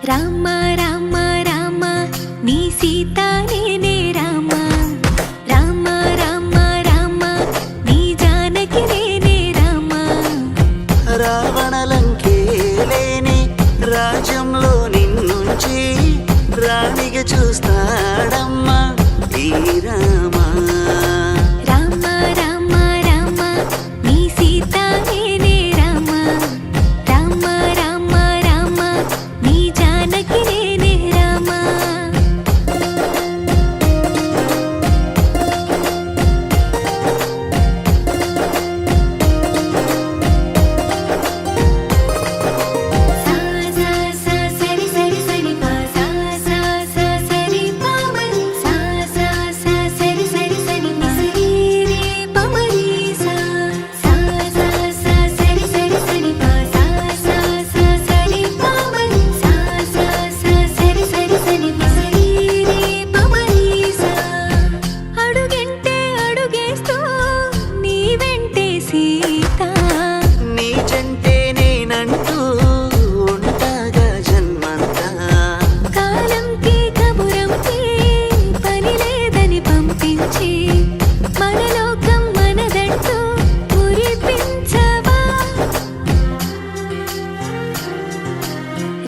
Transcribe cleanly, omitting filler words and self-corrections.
రామ రామ రామ నీ సీత నేనే రామ రామ రామ రామ నీ జానకి నేనే రామ రావణలంకే లేని రాజ్యంలో నిన్నుంచి రాణిగా చూస్తాడమ్మా ఈ రామ రామ రామ రామ నీ సీత నేనే రామ రామ రామ రామ నీ జానకి నేనే రామ సా సా సా సరి సరి సరి పా సా సా సా సరి పా మరి సా సా సా సరి సరి సరి పా సరి రే పా మరి సా సా సా సా సరి సరి సరి పా సా సా సా సరి పా మరి సా సా సా సరి సరి సరి పా సరి రే పా మరి సా అడుగంటే అడుగేస్తూ నీ వెంటే సీత నీ జంటే